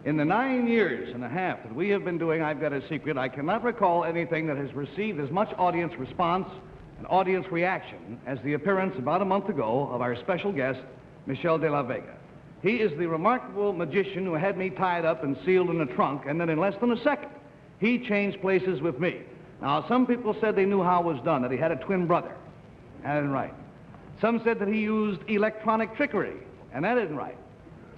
In the 9 years and a half that we have been doing I've Got a Secret, I cannot recall anything that has received as much audience response and audience reaction as the appearance about a month ago of our special guest, Michel de la Vega. He is the remarkable magician who had me tied up and sealed in a trunk, and then in less than a second, he changed places with me. Now, some people said they knew how it was done, that he had a twin brother. That isn't right. Some said that he used electronic trickery, and that isn't right.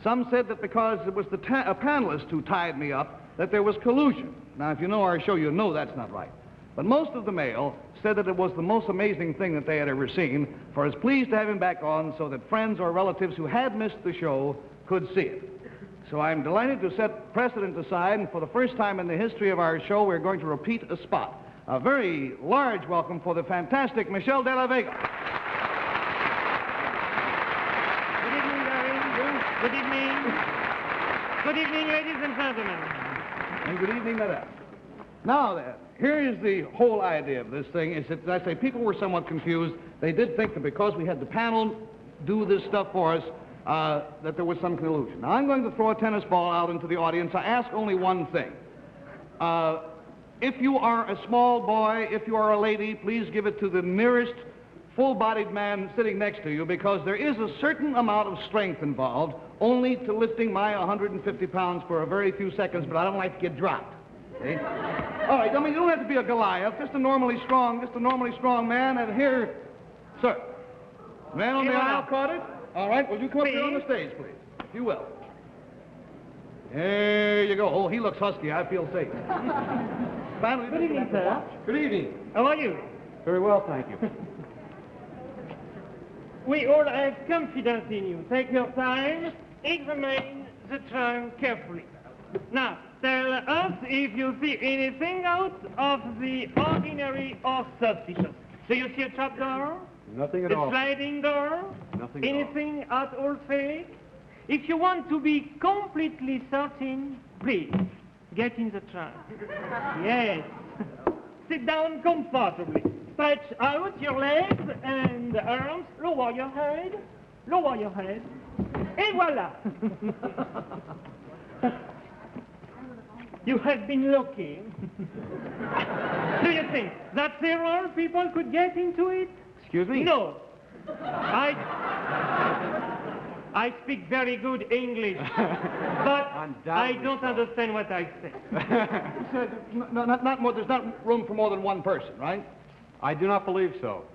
Some said that because it was a panelist who tied me up, that there was collusion. Now, if you know our show, you know that's not right. But most of the mail said that it was the most amazing thing that they had ever seen, for it's pleased to have him back on so that friends or relatives who had missed the show could see it. So I'm delighted to set precedent aside, and for the first time in the history of our show, we're going to repeat a spot. A very large welcome for the fantastic Michel de la Vega. Good evening, darling. Good evening. Good evening, ladies and gentlemen. And good evening, madame. Now then, here is the whole idea of this thing, is that, as I say, people were somewhat confused. They did think that because we had the panel do this stuff for us, that there was some collusion. Now, I'm going to throw a tennis ball out into the audience. I ask only one thing. If you are a small boy, if you are a lady, please give it to the nearest full-bodied man sitting next to you, because there is a certain amount of strength involved, only to lifting my 150 pounds for a very few seconds, but I don't like to get dropped. See? All right, I mean, you don't have to be a Goliath, just a normally strong man, and here, sir. Man on the aisle caught it? All right, will you come up here on the stage, please? If you will. There you go. Oh, he looks husky. I feel safe. Finally, Good evening, sir. Good evening. How are you? Very well, thank you. We all have confidence in you. Take your time. Examine the trunk carefully. Now, tell us if you see anything out of the ordinary or suspicious. Do you see a trap door? Nothing at A all. sliding door? Nothing Anything at all fake? If you want to be completely certain, please, get in the trunk. Yes. Sit down comfortably. Stretch out your legs and arms. Lower your head. Lower your head. Et voila. You have been looking. Do you think that several people could get into it? Excuse me? No. I speak very good English, but I don't understand what I say. You said not more, there's not room for more than one person, right? I do not believe so.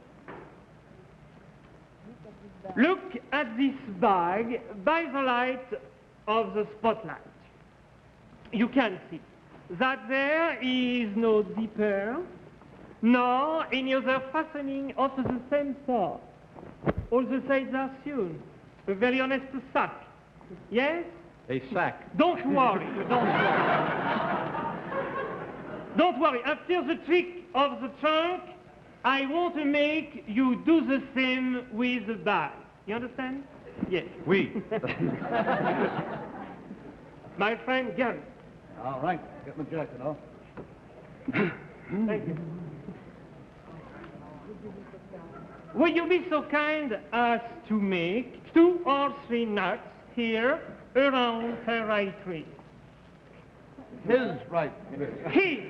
Look at this bag by the light of the spotlight. You can see that there is no zipper, nor any other fastening of the same sort. All the sides are sewn. A very honest sack. Yes? A sack. Don't worry, don't worry. Don't worry. After the trick of the trunk, I want to make you do the same with the bag. You understand? Yes. Oui. My friend Gary. All right, get my jacket off. Thank you. Would you be so kind as to make 2 or 3 knots here around her right wrist? His right. His.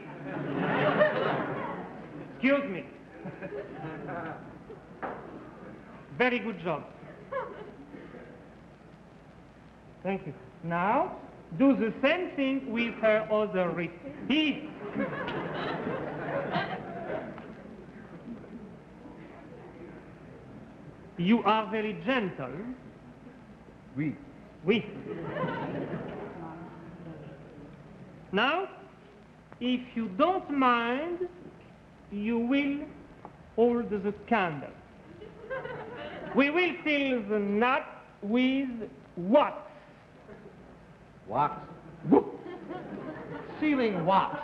Excuse me. Very good job. Thank you. Now, do the same thing with her other wrist. His. You are very gentle. Oui. Oui. Now, if you don't mind, you will hold the candle. We will fill the knot with wax. Wax. Sealing wax.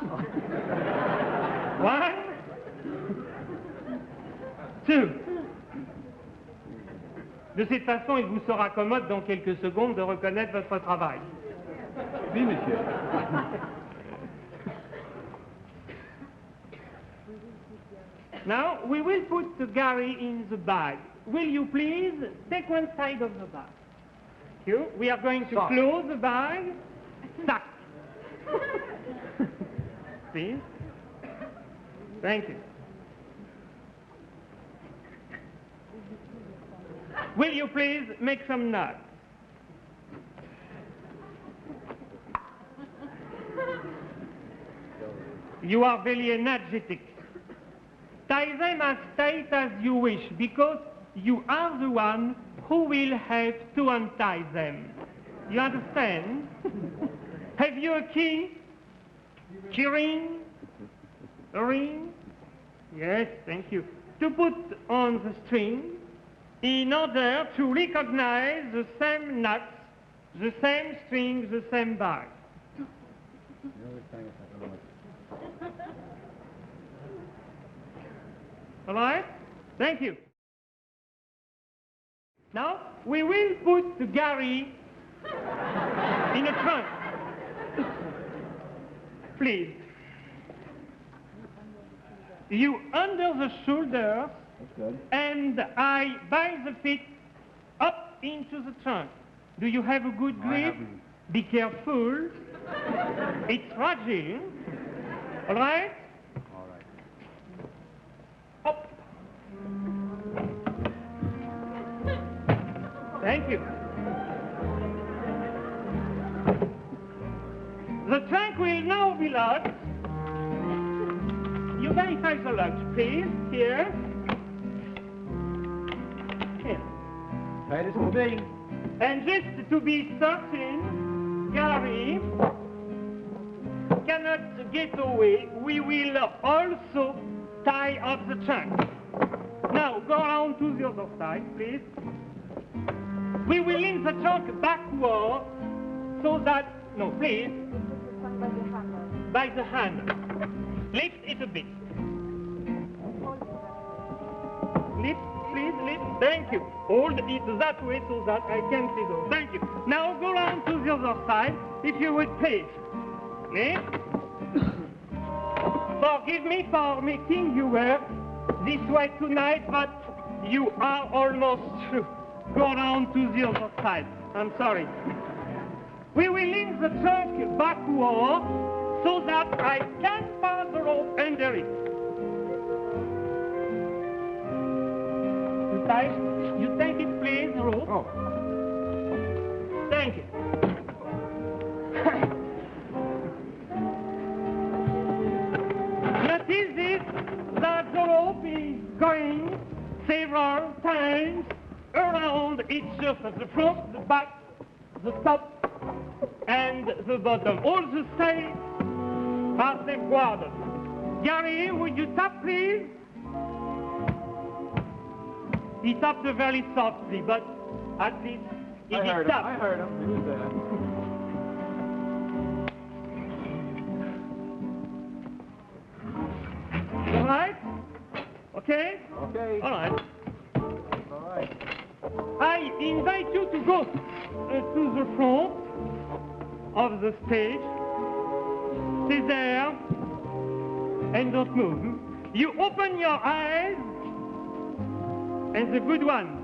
1, 2. De cette façon, il vous sera commode dans quelques secondes de reconnaître votre travail. Oui, monsieur. Now, we will put Gary in the bag. Will you please take one side of the bag? Thank you. We are going to close the bag sack. Please. Thank you. Will you please make some nuts? You are very energetic. Tie them as tight as you wish, because you are the one who will have to untie them. You understand? Have you a key? Key ring? A ring? Yes, thank you. To put on the string in order to recognize the same nuts, the same string, the same bag. All right? Thank you. Now, we will put Gary in a trunk. Please. You under the shoulders, and I by the feet up into the trunk. Do you have a good grip? Be careful. It's fragile. All right? All right. Up. Thank you. The trunk will now be locked. You verify the lock, please. Here. Here. Tight as can be. And just to be certain, Gary cannot get away, we will also tie up the trunk. Now, go around to the other side, please. We will lean the trunk backward so that, no, please. By the hand. Lift it a bit. Lift, please, lift. Thank you. Hold it that way so that I can see those. Thank you. Now go around to the other side, if you would please. Lift. Forgive me for making you work this way tonight, but you are almost through. Go around to the other side. I'm sorry. We will lean the trunk backward so that I can pass the rope under it. You take it, please, the rope. Oh. Thank you. Notice this, that the rope is going several times around each surface, the front, the back, the top, and the bottom. All the sides are safeguarded. Gary, would you tap, please? He tapped very softly, but at least he did tap. I heard him. He was there. All right? Okay? Okay. All right. All right. I invite you to go to the front of the stage. Stay there and don't move. You open your eyes, and the good one.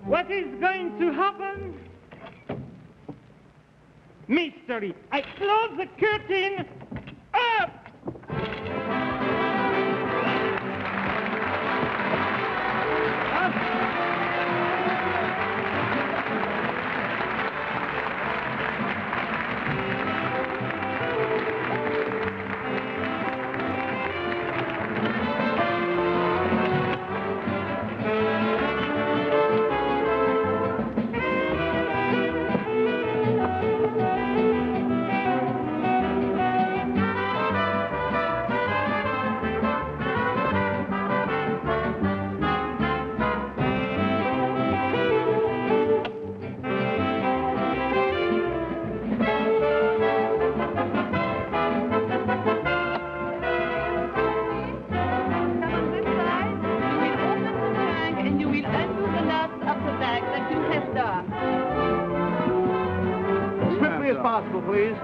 What is going to happen? Mystery. I close the curtain up. Possible, please.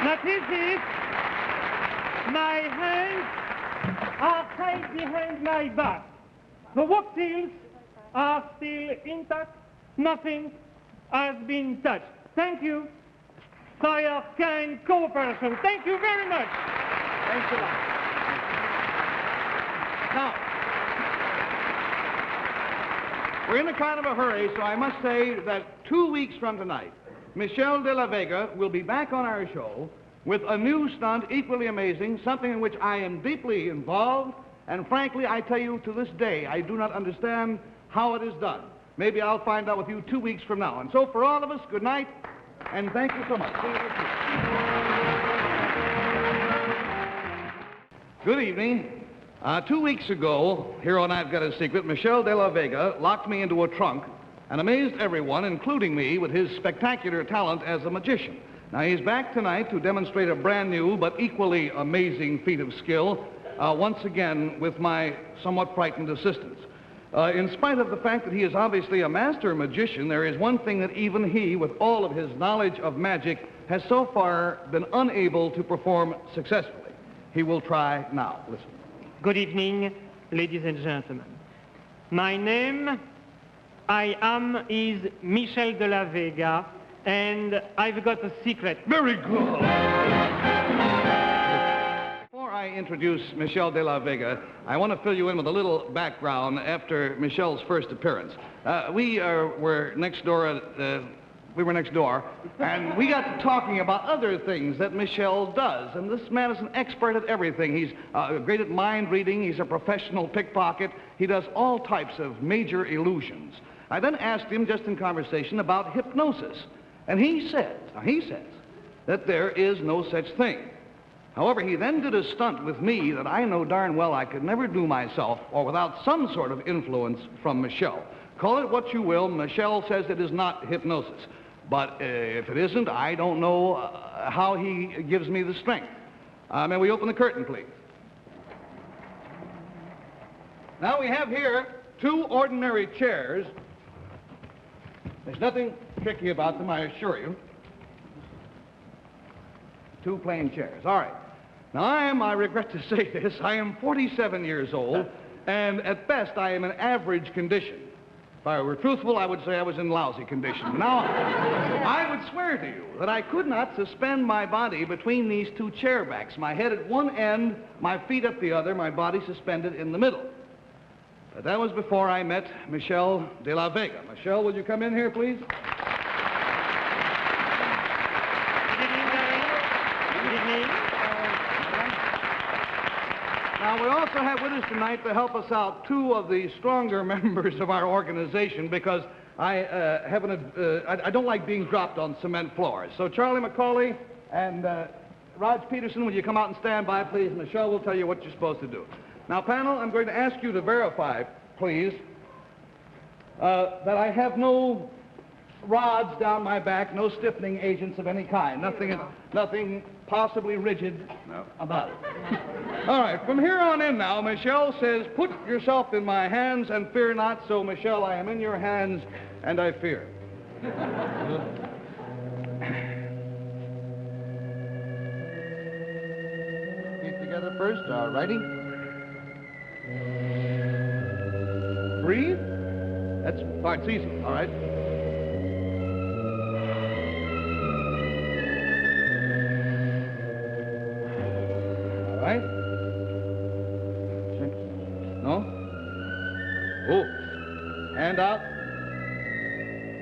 That is it. My hands are tied behind my back. The work tools are still intact. Nothing has been touched. Thank you for your kind cooperation. Thank you very much. Thanks a lot. Now, we're in a kind of a hurry, so I must say that 2 weeks from tonight, Michel de la Vega will be back on our show with a new stunt equally amazing, something in which I am deeply involved, and frankly, I tell you, to this day, I do not understand how it is done. Maybe I'll find out with you 2 weeks from now. And so for all of us, good night, and thank you so much. Good evening. 2 weeks ago, here on I've Got a Secret, Michel de la Vega locked me into a trunk and amazed everyone, including me, with his spectacular talent as a magician. Now, he's back tonight to demonstrate a brand new but equally amazing feat of skill, once again with my somewhat frightened assistance. In spite of the fact that he is obviously a master magician, there is one thing that even he, with all of his knowledge of magic, has so far been unable to perform successfully. He will try now. Listen. Good evening, ladies and gentlemen. My name, is Michel de la Vega, and I've got a secret. Very good. Before I introduce Michel de la Vega, I want to fill you in with a little background after Michel's first appearance. We were next door, and we got to talking about other things that Michel does. And this man is an expert at everything. He's great at mind reading. He's a professional pickpocket. He does all types of major illusions. I then asked him, just in conversation, about hypnosis. And he says that there is no such thing. However, he then did a stunt with me that I know darn well I could never do myself or without some sort of influence from Michel. Call it what you will, Michel says it is not hypnosis. But if it isn't, I don't know how he gives me the strength. May we open the curtain, please? Now we have here 2 ordinary chairs. There's nothing tricky about them, I assure you. 2 plain chairs. All right. Now, I regret to say this, I am 47 years old, and at best I am in average condition. If I were truthful, I would say I was in lousy condition. Now, I would swear to you that I could not suspend my body between these 2 chair backs. My head at one end, my feet at the other, my body suspended in the middle. But that was before I met Michel de la Vega. Michel, will you come in here, please? Good evening, Larry. Good evening. Now, we also have with us tonight to help us out 2 of the stronger members of our organization because I don't like being dropped on cement floors. So Charlie McCauley and Raj Peterson, will you come out and stand by, please? Michel will tell you what you're supposed to do. Now, panel, I'm going to ask you to verify, please, that I have no rods down my back, no stiffening agents of any kind, nothing possibly rigid about it. All right, from here on in now, Michel says, put yourself in my hands and fear not. So, Michel, I am in your hands and I fear. Feet together first, righty. Breathe. That's part's easy, all right. All right. No? Oh. Hand out.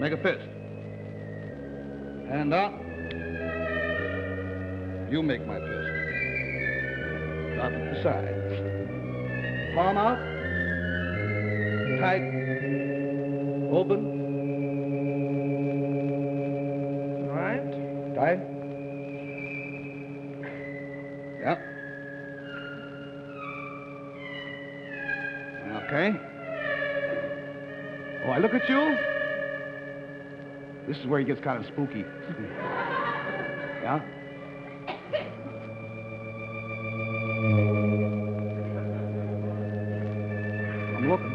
Make a fist. Hand out. You make my fist. Drop it to the side. Palm out. Tight. Open. All right. Tight. Yep. Okay. Oh, I look at you. This is where he gets kind of spooky. Yeah? I'm looking.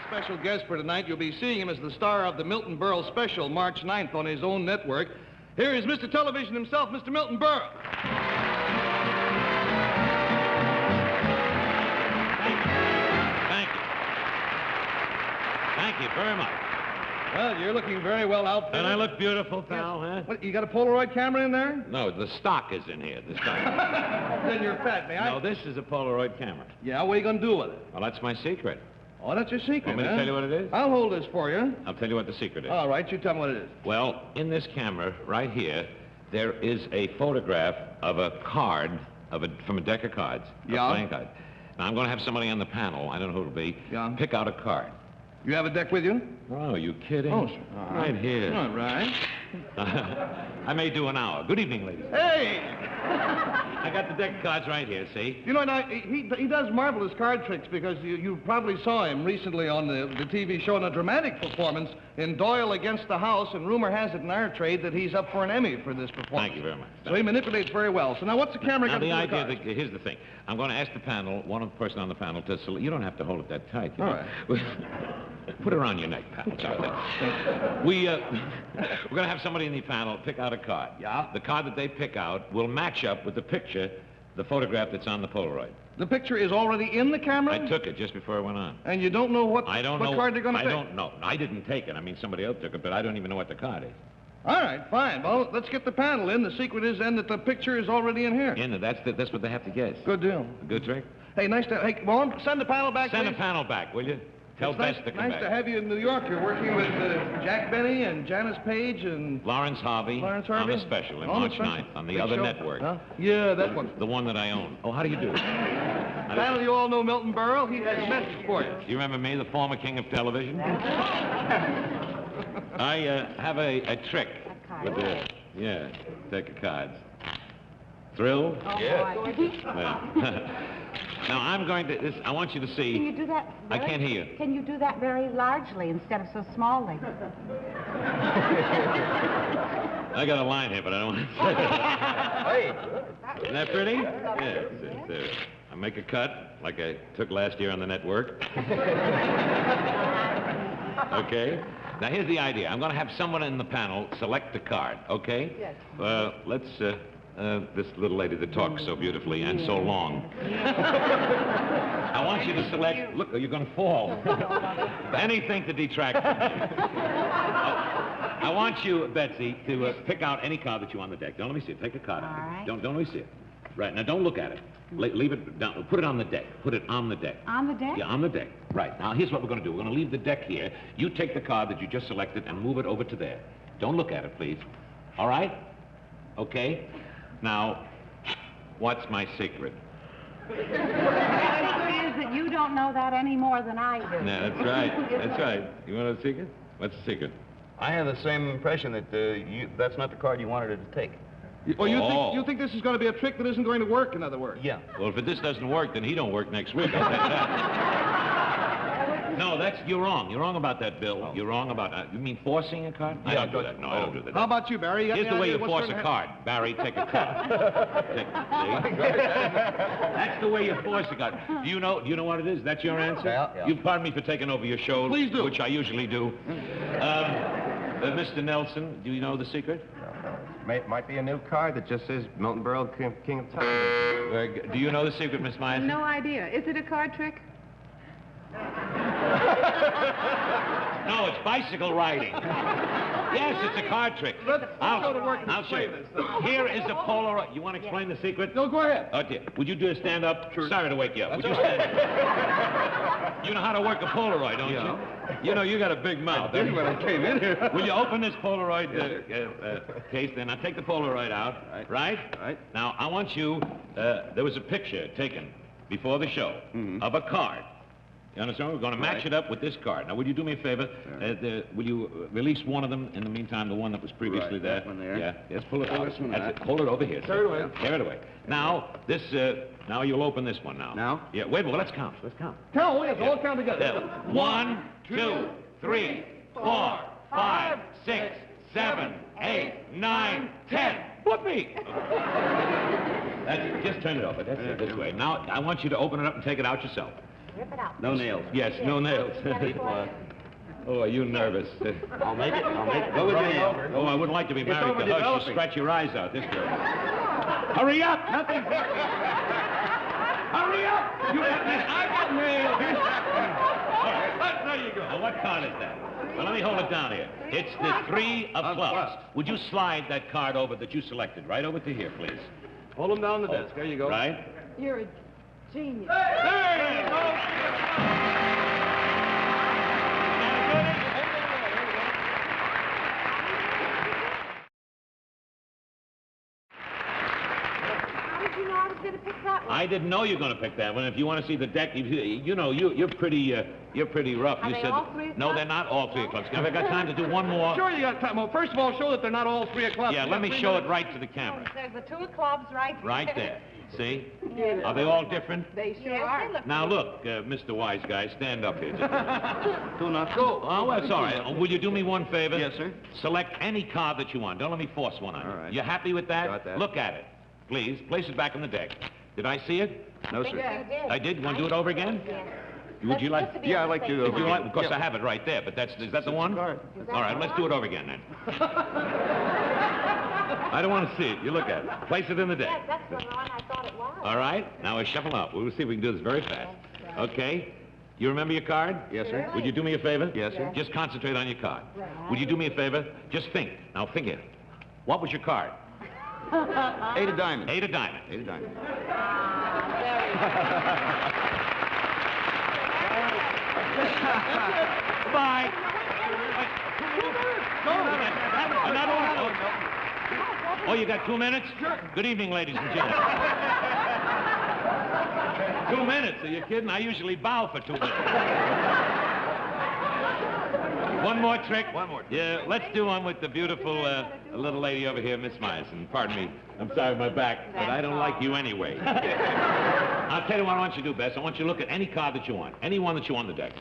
Special guest for tonight. You'll be seeing him as the star of the Milton Berle special, March 9th, on his own network. Here is Mr. Television himself, Mr. Milton Berle. Thank you. Thank you very much. Well, you're looking very well outfitted. And I look beautiful, pal, huh? What, you got a Polaroid camera in there? No, the stock is in here. The stock. Then you're fat, may I? No, this is a Polaroid camera. Yeah, what are you going to do with it? Well, that's my secret. Oh, that's your secret, Want me to huh? tell you what it is? I'll hold this for you. I'll tell you what the secret is. All right, you tell me what it is. Well, in this camera, right here, there is a photograph of a card from a deck of cards. Yeah. A playing card. Now, I'm going to have somebody on the panel, I don't know who it'll be, Yeah. pick out a card. You have a deck with you? Oh, are you kidding? Oh, right here. All right. I may do an hour. Good evening, ladies. Hey! I got the deck of cards right here, see? You know, now, he does marvelous card tricks because you probably saw him recently on the TV show in a dramatic performance in Doyle Against the House, and rumor has it in our trade that he's up for an Emmy for this performance. Thank you very much. So he manipulates very well. So now what's the camera Now, going to the do? idea, here's the thing. I'm going to ask the panel, one person on the panel, to select. You don't have to hold it that tight. All right. Put it around your neck, pal. Sorry. We're going to have somebody in the panel pick out a card. Yeah. The card that they pick out will match up with the picture, the photograph that's on the Polaroid. The picture is already in the camera? I took it just before I went on. And you don't know what I don't know card they're going to I pick? don't know. I didn't take it. I mean, somebody else took it, but I don't even know what the card is. All right, fine. Well, let's get the panel in. The secret is then that the picture is already in here. In that's what they have to guess. Good deal. A good trick? Hey, nice to... Hey, Vaughn, send the panel back, Send please. the panel back, will you? Tell It's Bess nice, to come nice back. to have you in New York. You're working with Jack Benny and Janice Page and... Lawrence Harvey. Lawrence Harvey? On the special, in On the March special. 9th, on the Big other show. network. Huh? Yeah, that one. The one that I own. Oh, how do you do? Panel, you all know Milton Berle. He has a message for you. You remember me, the former king of television? I have a trick with the deck of cards. Thrilled? Oh, Yeah. boy. Now, I'm going to... I want you to see... Can you do that? I can't hear you. Can you do that very largely instead of so smallly? I got a line here, but I don't want to say it. Hey. Isn't that pretty? Yeah. I make a cut, like I took last year on the network. Okay? Now, here's the idea. I'm going to have someone in the panel select a card, okay? Yes. Let's, this little lady that talks so beautifully and so long. I want you to select... Look, you're going to fall. Anything to detract from me. I want you, Betsy, to pick out any card that you want on the deck. Don't let me see it. Take a card out. All right. Don't let me see it. Right, now don't look at it. Leave it down. Put it on the deck. Put it on the deck. On the deck? Yeah, on the deck. Right. Now, here's what we're going to do. We're going to leave the deck here. You take the card that you just selected and move it over to there. Don't look at it, please. All right? Okay? Now, What's my secret? The secret is that you don't know that any more than I do. No, that's right. That's right. You want a secret? What's the secret? I have the same impression that that's not the card you wanted her to take. Oh, Oh. you think this is going to be a trick that isn't going to work, in other words? Yeah. Well, if this doesn't work, then he don't work next week. I'll tell you that. No, you're wrong. You're wrong about that, Bill. You're wrong about... you mean forcing a card? I don't do that. No, I don't do that. How about you, Barry? Here's the way you force a card. Barry, take a card. See? That's the way you force a card. Do you know what it is? That's your answer? Yeah. You pardon me for taking over your show. Please do. Which I usually do. Mr. Nelson, do you know the secret? Might be a new card that just says Milton Berle, King of Time. Do you know the secret, Miss Myers? No idea. Is it a card trick? No, it's bicycle riding. Yes, it's a card trick. Let's go to work and I'll show explain you. this, then. Here is a Polaroid. You want to explain the secret? No, go ahead. Oh, dear. Would you do a stand up? Sure. Sorry to wake you up. Would you stand up? You know how to work a Polaroid, don't you? You know, you got a big mouth. That's when I came in here. Will you open this Polaroid case, then? I'll take the Polaroid out, right? Right. Now, I want you... there was a picture taken before the show of a card. You understand? We're going to match it up with this card. Now, would you do me a favor? Will you release one of them in the meantime, the one that was previously there? That one there. Yeah. Yes, pull it out. this one That's out. it. Hold it over here. Tear it away. Tear it away. Now, this, now you'll open this one now. Now? Yeah, wait a minute. Let's count. Let's count. Count, yes, all count together. Yeah. 1, 2, 3, 4, 5, 6, 7, 8, 9, 10. Whoopee! That's it. Just turn it over. That's it. This way. Now, I want you to open it up and take it out yourself. Rip it out. No nails. Yes, no nails. Oh, are you nervous? I'll make it. Go with me. Oh, I wouldn't like to be married to her. She'll scratch your eyes out, this girl. Hurry up! Nothing. Hurry up! You got nails. I got nails. All right, there you go. Now, what card is that? Well, let me hold it down here. It's the 3 of clubs. Would you slide that card over that you selected right over to here, please? Hold them down on the desk. There you go. Right? You're a genius. There you go. How did you know I was going to pick that one? I didn't know you were going to pick that one. If you want to see the deck, you know, you're pretty rough. Are You they said all 3 no, o'clock? they're not all 3 o'clock. Have I got time to do one more? Sure, you got time. Well, first of all, show that they're not all 3 o'clock. Yeah, let me show it right to the camera. There's the 2 of clubs right Right there. See? Are they all different? They sure are. Now look, Mr. Wise Guy, stand up here. Do not go. Oh, that's all right. Will you do me one favor? Yes, sir. Select any card that you want. Don't let me force one on you. All right. You happy with that? Got that. Look at it. Please, place it back on the deck. Did I see it? No, I think sir. you did. I did? You want to do it over again? Yes. Would you like... Yeah, I'd like to. If you like, of course, I have it right there, but is that the one? card. All right, let's do it over again, then. I don't want to see it. You look at it. Place it in the deck. Yes, that's the one I thought it was. All right, now we shuffle up. We'll see if we can do this very fast. Okay? You remember your card? Yes, sir. Would you do me a favor? Yes, sir. Just concentrate on your card. Would you do me a favor? Just think. Now, think it. What was your card? 8 of diamonds. 8 of diamonds. 8 of diamonds. Bye. Another one. Oh, you got 2 minutes? Sure. Good evening, ladies and gentlemen. 2 minutes? Are you kidding? I usually bow for 2 minutes. One more trick? One more. Yeah, let's do one with the beautiful little lady over here, Miss Myerson. Pardon me. I'm sorry, my back, but I don't like you anyway. I'll tell you what I want you to do, Bess. I want you to look at any card that you want. Any one that you want on the deck.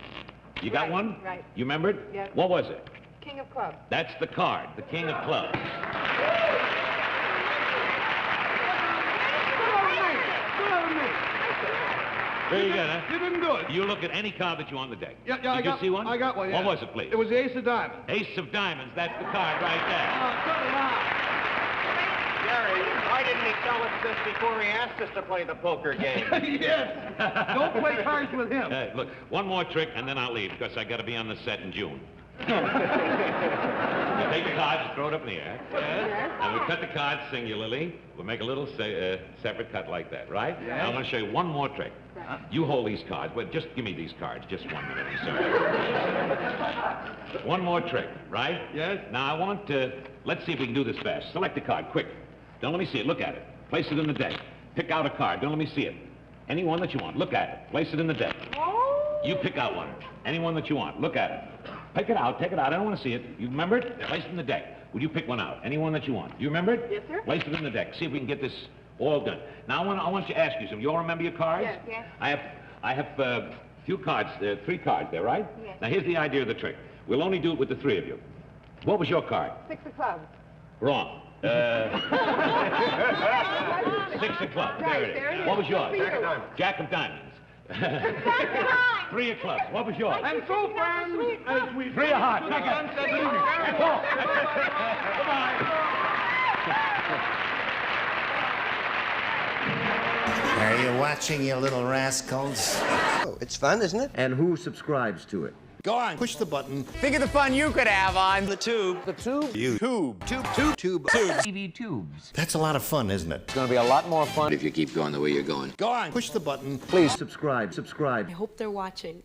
You got one? Right. You remember it? Yes. What was it? King of clubs. That's the card, the King of Clubs. Very good, huh? You didn't do it. You look at any card that you want on the deck. Yeah, Did I you got, see one? I got one, yeah. What was it, please? It was the Ace of Diamonds. Ace of Diamonds. That's the card right there. Gary, why didn't he tell us this before he asked us to play the poker game? Yes. Don't play cards with him. Hey, look, one more trick, and then I'll leave, because I got to be on the set in June. You take the cards, throw it up in the air, and we cut the cards singularly. We'll make a little separate cut like that, right? Yes. Now I'm going to show you one more trick. You hold these cards. Well, just give me these cards. Just 1 minute, I'm sorry. One more trick, right? Yes. Now I want to... Let's see if we can do this fast. Select the card, quick. Don't let me see it. Look at it. Place it in the deck. Pick out a card. Don't let me see it. Any one that you want. Look at it. Place it in the deck. You pick out one. Any one that you want. Look at it. Pick it out. Take it out. I don't want to see it. You remember it? Place it in the deck. Would you pick one out? Any one that you want. You remember it? Yes, sir. Place it in the deck. See if we can get this all done. Now, I want to ask you something. You all remember your cards? Yes, yes. I have few cards, 3 cards there, right? Yes. Now, here's the idea of the trick. We'll only do it with the 3 of you. What was your card? 6 of clubs. Wrong. 6 of clubs. There it is. What was yours? Jack of diamonds. Jack of diamonds. 3 of clubs. What was yours? And so, friends, as we 3 of hearts. Take it. That's all. Goodbye. Are you watching, you little rascals? Oh, it's fun, isn't it? And who subscribes to it? Go on, push the button. Think of the fun you could have on the tube. The tube? You. Tube. TV tubes. That's a lot of fun, isn't it? It's going to be a lot more fun. If you keep going the way you're going. Go on, push the button. Please subscribe. I hope they're watching.